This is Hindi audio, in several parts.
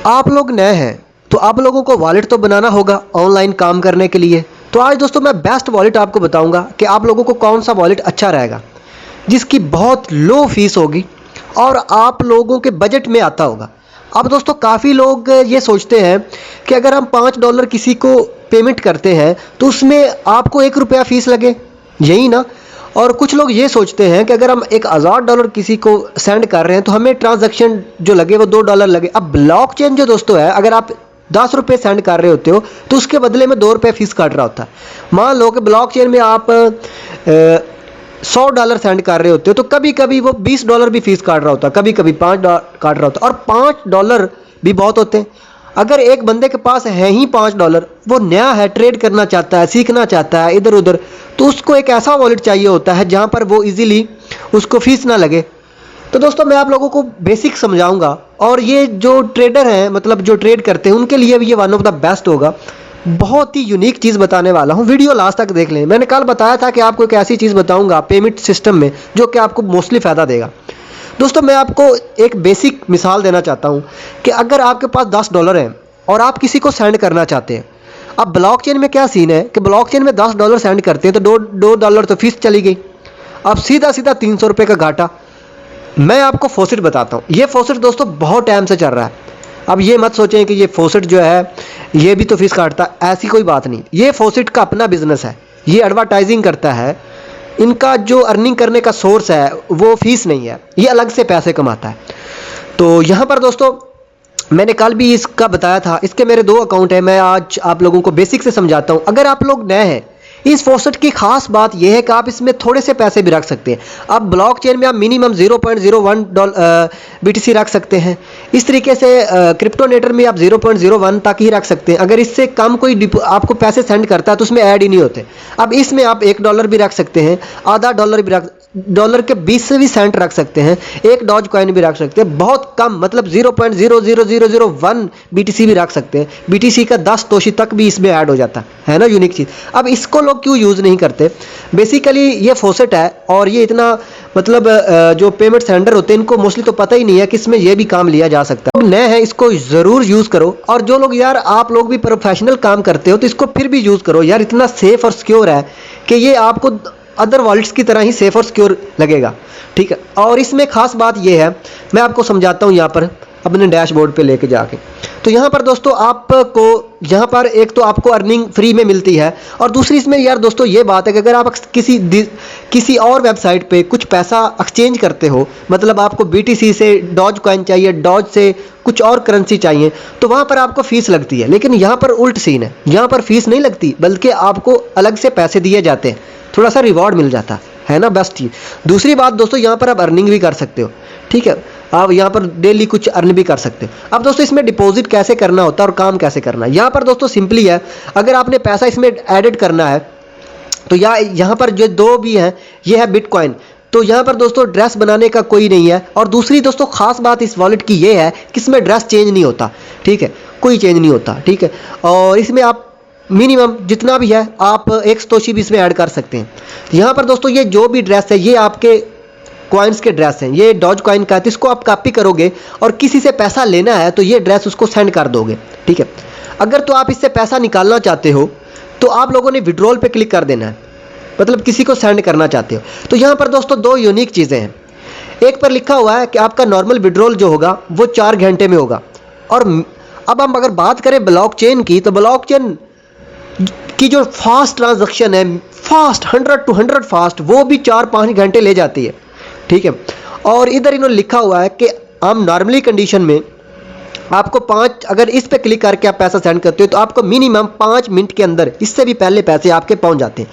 आप लोग नए हैं तो आप लोगों को वॉलेट तो बनाना होगा ऑनलाइन काम करने के लिए। तो आज दोस्तों मैं बेस्ट वॉलेट आपको बताऊंगा कि आप लोगों को कौन सा वॉलेट अच्छा रहेगा जिसकी बहुत लो फीस होगी और आप लोगों के बजट में आता होगा। अब दोस्तों काफ़ी लोग ये सोचते हैं कि अगर हम $5 किसी को पेमेंट करते हैं तो उसमें आपको ₹1 फीस लगे, यही ना। और कुछ लोग ये सोचते हैं कि अगर हम $1000 किसी को सेंड कर रहे हैं तो हमें ट्रांजैक्शन जो लगे वो $2 लगे। अब ब्लॉकचेन जो दोस्तों है, अगर आप ₹10 सेंड कर रहे होते हो तो उसके बदले में ₹2 फीस काट रहा होता है। मान लो कि ब्लॉकचेन में आप $100 सेंड कर रहे होते हो तो कभी कभी वो $20 भी फीस काट रहा होता है, कभी कभी $5 काट रहा होता है, और $5 भी बहुत होते हैं। अगर एक बंदे के पास है ही $5, वो नया है, ट्रेड करना चाहता है, सीखना चाहता है इधर उधर, तो उसको एक ऐसा वॉलेट चाहिए होता है जहाँ पर वो इजीली उसको फीस ना लगे। तो दोस्तों मैं आप लोगों को बेसिक समझाऊंगा, और ये जो ट्रेडर हैं, मतलब जो ट्रेड करते हैं, उनके लिए भी ये वन ऑफ द बेस्ट होगा। बहुत ही यूनिक चीज़ बताने वाला हूँ, वीडियो लास्ट तक देख लें। मैंने कल बताया था कि आपको एक ऐसी चीज़ बताऊंगा पेमेंट सिस्टम में जो कि आपको मोस्टली फ़ायदा देगा। दोस्तों मैं आपको एक बेसिक मिसाल देना चाहता हूँ कि अगर आपके पास $10 हैं और आप किसी को सेंड करना चाहते हैं। अब ब्लॉकचेन में क्या सीन है कि ब्लॉकचेन में $10 सेंड करते हैं तो $2 तो फीस चली गई। अब सीधा सीधा ₹300 का घाटा। मैं आपको फॉसेट बताता हूँ। ये फॉसेट दोस्तों बहुत टाइम से चल रहा है। अब ये मत सोचें कि ये फॉसेट जो है ये भी तो फीस काटता है, ऐसी कोई बात नहीं। ये फॉसेट का अपना बिजनेस है, ये एडवर्टाइजिंग करता है। इनका जो अर्निंग करने का सोर्स है वो फीस नहीं है, ये अलग से पैसे कमाता है। तो यहाँ पर दोस्तों मैंने कल भी इसका बताया था, इसके मेरे 2 अकाउंट है। मैं आज आप लोगों को बेसिक से समझाता हूँ। अगर आप लोग नए हैं, इस फॉसेट की खास बात यह है कि आप इसमें थोड़े से पैसे भी रख सकते हैं। अब ब्लॉकचेन में आप मिनिमम $0.01 BTC रख सकते हैं। इस तरीके से क्रिप्टोनेटर में आप 0.01 तक ही रख सकते हैं। अगर इससे कम कोई आपको पैसे सेंड करता है तो उसमें ऐड ही नहीं होते। अब इसमें आप $1 भी रख सकते हैं, आधा डॉलर भी डॉलर के 20 से भी सेंट रख सकते हैं, एक डॉज कॉइन भी रख सकते हैं, बहुत कम मतलब 0.00001 BTC भी रख सकते हैं। BTC का 10 तोशी तक भी इसमें ऐड हो जाता है ना, यूनिक चीज़। अब इसको लोग क्यों यूज़ नहीं करते? बेसिकली ये फॉसेट है और ये इतना मतलब जो पेमेंट सेंडर होते हैं इनको मोस्टली तो पता ही नहीं है कि इसमें ये भी काम लिया जा सकता है। नए हैं इसको ज़रूर यूज़ करो, और जो लोग यार आप लोग भी प्रोफेशनल काम करते हो तो इसको फिर भी यूज़ करो यार। इतना सेफ और सिक्योर है कि ये आपको अदर वॉलेट्स की तरह ही सेफ और सिक्योर लगेगा, ठीक है। और इसमें खास बात यह है, मैं आपको समझाता हूँ यहाँ पर अपने डैशबोर्ड पे लेके जाके। तो यहाँ पर दोस्तों आपको यहाँ पर एक तो आपको अर्निंग फ्री में मिलती है, और दूसरी इसमें यार दोस्तों ये बात है कि अगर आप किसी और वेबसाइट पे कुछ पैसा एक्सचेंज करते हो, मतलब आपको BTC से डॉज कॉइन चाहिए, डॉज से कुछ और करेंसी चाहिए, तो वहाँ पर आपको फीस लगती है। लेकिन यहाँ पर उल्ट सीन है, यहाँ पर फीस नहीं लगती बल्कि आपको अलग से पैसे दिए जाते हैं, थोड़ा सा रिवॉर्ड मिल जाता है ना, बेस्ट चीज़। दूसरी बात दोस्तों यहाँ पर आप अर्निंग भी कर सकते हो, ठीक है। आप यहाँ पर डेली कुछ अर्न भी कर सकते हो। अब दोस्तों इसमें डिपॉजिट कैसे करना होता है और काम कैसे करना है, यहाँ पर दोस्तों सिंपली है। अगर आपने पैसा इसमें एडिट करना है तो यहाँ पर जो 2 भी हैं, ये है बिटकॉइन। तो यहाँ पर दोस्तों ड्रेस बनाने का कोई नहीं है। और दूसरी दोस्तों खास बात इस वॉलेट की ये है कि इसमें ड्रेस चेंज नहीं होता, ठीक है, कोई चेंज नहीं होता, ठीक है। और इसमें आप मिनिमम जितना भी है आप 1 सतोशी भी इसमें ऐड कर सकते हैं। यहाँ पर दोस्तों ये जो भी ड्रेस है ये आपके कॉइन्स के ड्रेस हैं, ये डॉज कॉइन का है, तो इसको आप कॉपी करोगे और किसी से पैसा लेना है तो ये ड्रेस उसको सेंड कर दोगे, ठीक है। अगर तो आप इससे पैसा निकालना चाहते हो तो आप लोगों ने विड्रॉल पे क्लिक कर देना है, मतलब किसी को सेंड करना चाहते हो। तो यहाँ पर दोस्तों 2 यूनिक चीज़ें हैं। एक पर लिखा हुआ है कि आपका नॉर्मल विड्रॉल जो होगा वो 4 घंटे में होगा। और अब हम अगर बात करें ब्लॉकचेन की, तो ब्लॉकचेन की जो फास्ट ट्रांजैक्शन है, फास्ट 100 to 100 फास्ट, वो भी 4-5 घंटे ले जाती है, ठीक है। और इधर इन्होंने लिखा हुआ है कि हम नॉर्मली कंडीशन में आपको 5, अगर इस पे क्लिक करके आप पैसा सेंड करते हो तो आपको मिनिमम 5 मिनट के अंदर, इससे भी पहले पैसे आपके पहुंच जाते हैं।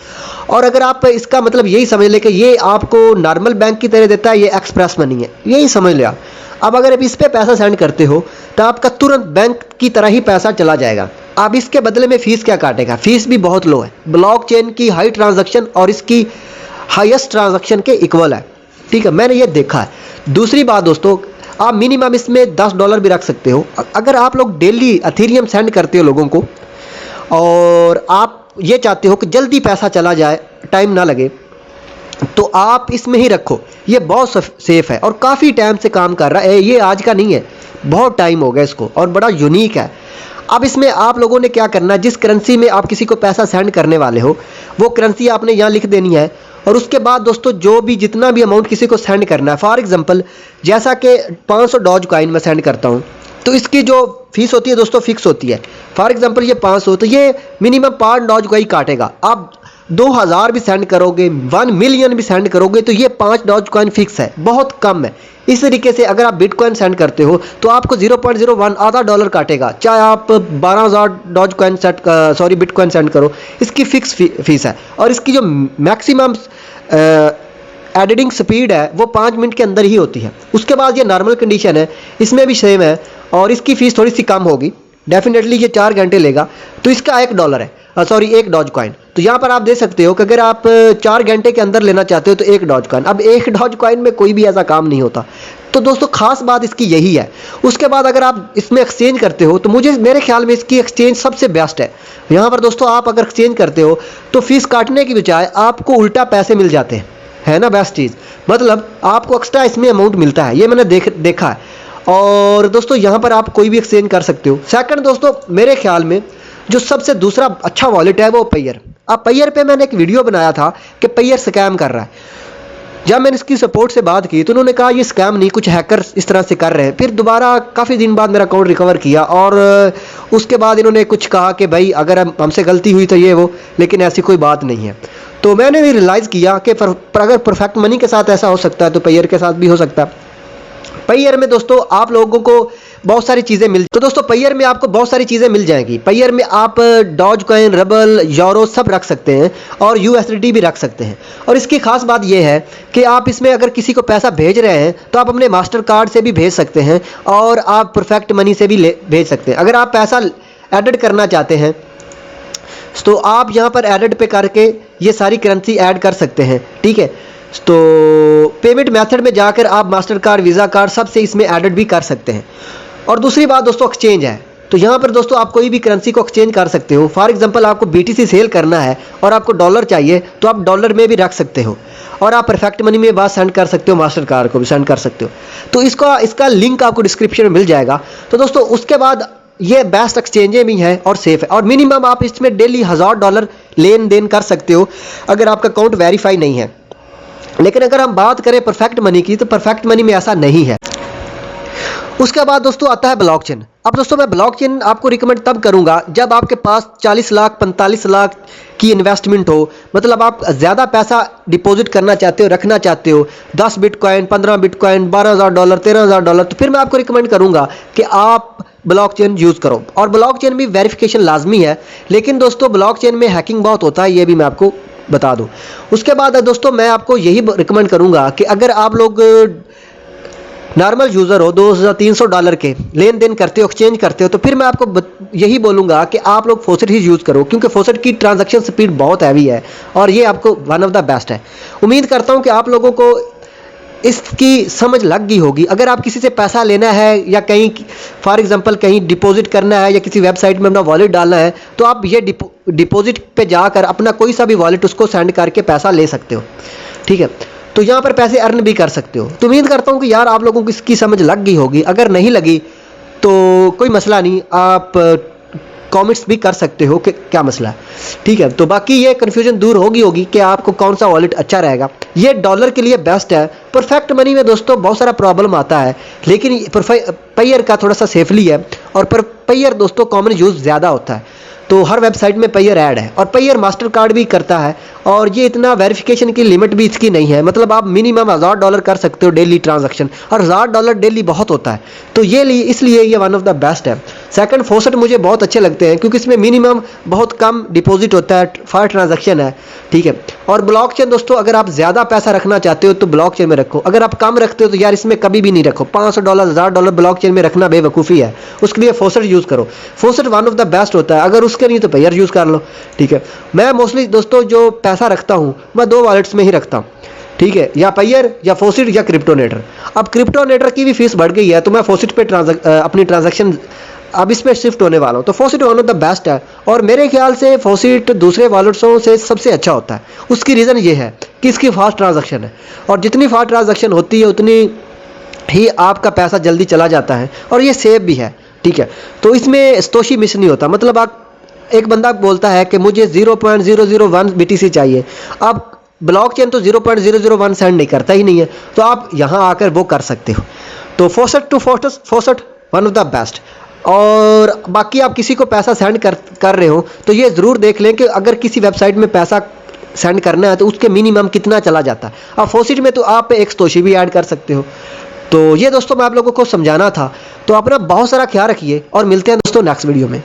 और अगर आप इसका मतलब यही समझ ले कि ये आपको नॉर्मल बैंक की तरह देता है, ये एक्सप्रेस मनी है, यही समझ लिया। अब अगर आप इस पे पैसा सेंड करते हो तो आपका तुरंत बैंक की तरह ही पैसा चला जाएगा। अब इसके बदले में फ़ीस क्या काटेगा? फ़ीस भी बहुत लो है, ब्लॉकचेन की हाई ट्रांजैक्शन और इसकी हाईएस्ट ट्रांजैक्शन के इक्वल है, ठीक है, मैंने ये देखा है। दूसरी बात दोस्तों, आप मिनिमम इसमें $10 भी रख सकते हो। अगर आप लोग डेली एथेरियम सेंड करते हो लोगों को और आप ये चाहते हो कि जल्दी पैसा चला जाए, टाइम ना लगे, तो आप इसमें ही रखो। ये बहुत सेफ है और काफ़ी टाइम से काम कर रहा है, ये आज का नहीं है। बहुत टाइम हो गया इसको और बड़ा यूनिक है। अब इसमें आप लोगों ने क्या करना है, जिस करेंसी में आप किसी को पैसा सेंड करने वाले हो वो करेंसी आपने यहाँ लिख देनी है। और उसके बाद दोस्तों जो भी जितना भी अमाउंट किसी को सेंड करना है, फॉर एग्जांपल जैसा कि 500 डॉज कॉइन मैं सेंड करता हूँ तो इसकी जो फीस होती है दोस्तों फिक्स होती है। फॉर एग्जांपल ये 500 तो ये मिनिमम 5 डॉज कॉइन काटेगा। आप 2000 भी सेंड करोगे, 1 मिलियन भी सेंड करोगे तो ये 5 डॉज कॉइन फिक्स है, बहुत कम है। इस तरीके से अगर आप बिटकॉइन सेंड करते हो तो आपको 0.01 आधा डॉलर काटेगा, चाहे आप 12,000 डॉज कॉइन बिटकॉइन सेंड करो, इसकी फिक्स फीस है। और इसकी जो मैक्सिमम एडिटिंग स्पीड है वो 5 मिनट के अंदर ही होती है। उसके बाद ये नॉर्मल कंडीशन है, इसमें भी सेम है और इसकी फ़ीस थोड़ी सी कम होगी, डेफिनेटली ये 4 घंटे लेगा। तो इसका 1 डॉलर है, 1 डॉज कॉइन। तो यहाँ पर आप देख सकते हो कि अगर आप 4 घंटे के अंदर लेना चाहते हो तो 1 डॉज कॉइन। अब 1 डॉज कॉइन में कोई भी ऐसा काम नहीं होता। तो दोस्तों खास बात इसकी यही है। उसके बाद अगर आप इसमें एक्सचेंज करते हो तो मेरे ख्याल में इसकी एक्सचेंज सबसे बेस्ट है। यहाँ पर दोस्तों आप अगर एक्सचेंज करते हो तो फीस काटने की बजाय आपको उल्टा पैसे मिल जाते हैं, है ना बेस्ट चीज़। मतलब आपको एक्स्ट्रा इसमें अमाउंट मिलता है, ये मैंने देखा है। और दोस्तों यहाँ पर आप कोई भी एक्सचेंज कर सकते हो। सेकंड दोस्तों मेरे ख्याल में जो सबसे दूसरा अच्छा वॉलेट है वो पेयर। अब पेयर पे मैंने एक वीडियो बनाया था कि पेयर स्कैम कर रहा है। जब मैंने इसकी सपोर्ट से बात की तो उन्होंने कहा ये स्कैम नहीं, कुछ हैकर्स इस तरह से कर रहे हैं। फिर दोबारा काफ़ी दिन बाद मेरा अकाउंट रिकवर किया और उसके बाद इन्होंने कुछ कहा कि भाई अगर हमसे गलती हुई तो ये वो, लेकिन ऐसी कोई बात नहीं है। तो मैंने भी रियलाइज़ किया कि अगर परफेक्ट मनी के साथ ऐसा हो सकता है तो पेयर के साथ भी हो सकता है। पेयर में दोस्तों आप लोगों को बहुत सारी चीज़ें तो दोस्तों पेयर में आपको बहुत सारी चीज़ें मिल जाएंगी। पेयर में आप डॉज कॉइन, रबल, यूरो सब रख सकते हैं और यूएसडीटी भी रख सकते हैं। और इसकी खास बात यह है कि आप इसमें अगर किसी को पैसा भेज रहे हैं तो आप अपने मास्टर कार्ड से भी भेज सकते हैं और आप परफेक्ट मनी से भी भेज सकते हैं। अगर आप पैसा एडिट करना चाहते हैं तो आप यहाँ पर एडिट पे करके ये सारी करेंसी ऐड कर सकते हैं, ठीक है। तो पेमेंट मेथड में जाकर आप मास्टर कार्ड, वीज़ा कार्ड सबसे इसमें एडिट भी कर सकते हैं। और दूसरी बात दोस्तों एक्सचेंज है। तो यहाँ पर दोस्तों आप कोई भी करेंसी को एक्सचेंज कर सकते हो। फॉर एग्जांपल आपको BTC सेल करना है और आपको डॉलर चाहिए तो आप डॉलर में भी रख सकते हो और आप परफेक्ट मनी में बात सेंड कर सकते हो, मास्टर कार्ड को भी सेंड कर सकते हो। तो इसका लिंक आपको डिस्क्रिप्शन में मिल जाएगा। तो दोस्तों उसके बाद ये बेस्ट एक्सचेंजें भी हैं और सेफ है। और मिनिमम आप इसमें डेली $1000 लेन देन कर सकते हो अगर आपका अकाउंट वेरीफाई नहीं है। लेकिन अगर हम बात करें परफेक्ट मनी की तो परफेक्ट मनी में ऐसा नहीं है। उसके बाद दोस्तों आता है ब्लॉकचेन। अब दोस्तों मैं ब्लॉकचेन आपको रिकमेंड तब करूंगा जब आपके पास 40 लाख 45 लाख की इन्वेस्टमेंट हो, मतलब आप ज़्यादा पैसा डिपॉजिट करना चाहते हो, रखना चाहते हो, 10 बिटकॉइन, 15 बिटकॉइन, $12,000, $13,000, तो फिर मैं आपको रिकमेंड करूंगा कि आप ब्लॉकचेन यूज़ करो। और ब्लॉकचेन भी वेरिफिकेशन लाजमी है, लेकिन दोस्तों ब्लॉकचेन में हैकिंग बहुत होता है, ये भी मैं आपको बता दूं। उसके बाद दोस्तों मैं आपको यही रिकमेंड करूंगा कि अगर आप लोग नॉर्मल यूज़र हो, $200-300 के लेन देन करते हो, एक्सचेंज करते हो, तो फिर मैं आपको यही बोलूँगा कि आप लोग फॉसेट ही यूज़ करो, क्योंकि फॉसेट की ट्रांजैक्शन स्पीड बहुत हैवी है और ये आपको वन ऑफ द बेस्ट है। उम्मीद करता हूँ कि आप लोगों को इसकी समझ लग गई होगी। अगर आप किसी से पैसा लेना है या कहीं फॉर एग्जांपल कहीं डिपॉजिट करना है या किसी वेबसाइट में अपना वॉलेट डालना है तो आप ये डिपॉजिट पे जाकर अपना कोई सा भी वॉलेट उसको सेंड करके पैसा ले सकते हो, ठीक है। तो यहाँ पर पैसे अर्न भी कर सकते हो। तो उम्मीद करता हूँ कि यार आप लोगों को इसकी समझ लग गई होगी। अगर नहीं लगी तो कोई मसला नहीं, आप कमेंट्स भी कर सकते हो कि क्या मसला है, ठीक है। तो बाकी ये कन्फ्यूजन दूर होगी कि आपको कौन सा वॉलेट अच्छा रहेगा। ये डॉलर के लिए बेस्ट है। परफेक्ट मनी में दोस्तों बहुत सारा प्रॉब्लम आता है, लेकिन पेयर का थोड़ा सा सेफली है और पेयर दोस्तों कॉमन यूज़ ज़्यादा होता है। तो हर वेबसाइट में पेयर ऐड है और पेयर मास्टर कार्ड भी करता है और ये इतना वेरिफिकेशन की लिमिट भी इसकी नहीं है। मतलब आप मिनिमम $1000 कर सकते हो डेली ट्रांजैक्शन, और $1000 डेली बहुत होता है। तो ये इसलिए ये वन ऑफ द बेस्ट है। सेकंड फॉसेट मुझे बहुत अच्छे लगते हैं क्योंकि इसमें मिनिमम बहुत कम डिपॉजिट होता है, फॉर ट्रांजैक्शन है, ठीक है। और ब्लॉकचेन दोस्तों अगर आप ज़्यादा पैसा रखना चाहते हो तो ब्लॉकचेन में रखो, अगर आप कम रखते हो तो यार इसमें कभी भी नहीं रखो। $500 $1000 ब्लॉकचेन में रखना बेवकूफ़ी है। उसके लिए फॉसेट यूज़ करो। Faucet one of the best होता है। अगर उसके नहीं तो पेयर यूज़ कर लो, ठीक है। मैं मोस्टली दोस्तों जो पैसा रखता हूँ मैं 2 वॉलेट्स में ही रखता हूँ, ठीक है, या पेयर या फॉसेट या क्रिप्टोनेटर। अब क्रिप्टोनेटर की भी फीस बढ़ गई है तो मैं फॉसेट पे अपनी ट्रांजैक्शन अब इसमें शिफ्ट होने वाला हूँ। तो faucet one of the best है और मेरे ख्याल से फॉसेट दूसरे वॉलेट्सों से सबसे अच्छा होता है। उसकी रीज़न ये है कि इसकी फास्ट ट्रांजैक्शन है और जितनी फास्ट ट्रांजैक्शन होती है उतनी ही आपका पैसा जल्दी चला जाता है और ये सेफ भी है, ठीक है। तो इसमें स्तोशी मिस नहीं होता। मतलब आप, एक बंदा बोलता है कि मुझे 0.001 BTC चाहिए, अब ब्लॉकचेन तो 0.001 सेंड नहीं करता ही नहीं है, तो आप यहाँ आकर वो कर सकते हो। तो faucet two faucet one of the best. और बाकी आप किसी को पैसा सेंड कर रहे हो तो ये ज़रूर देख लें कि अगर किसी वेबसाइट में पैसा सेंड करना है तो उसके मिनिमम कितना चला जाता है। अब फॉसेट में तो आप एक स्तोशी भी ऐड कर सकते हो। तो ये दोस्तों मैं आप लोगों को समझाना था। तो अपना बहुत सारा ख्याल रखिए और मिलते हैं दोस्तों नेक्स्ट वीडियो में।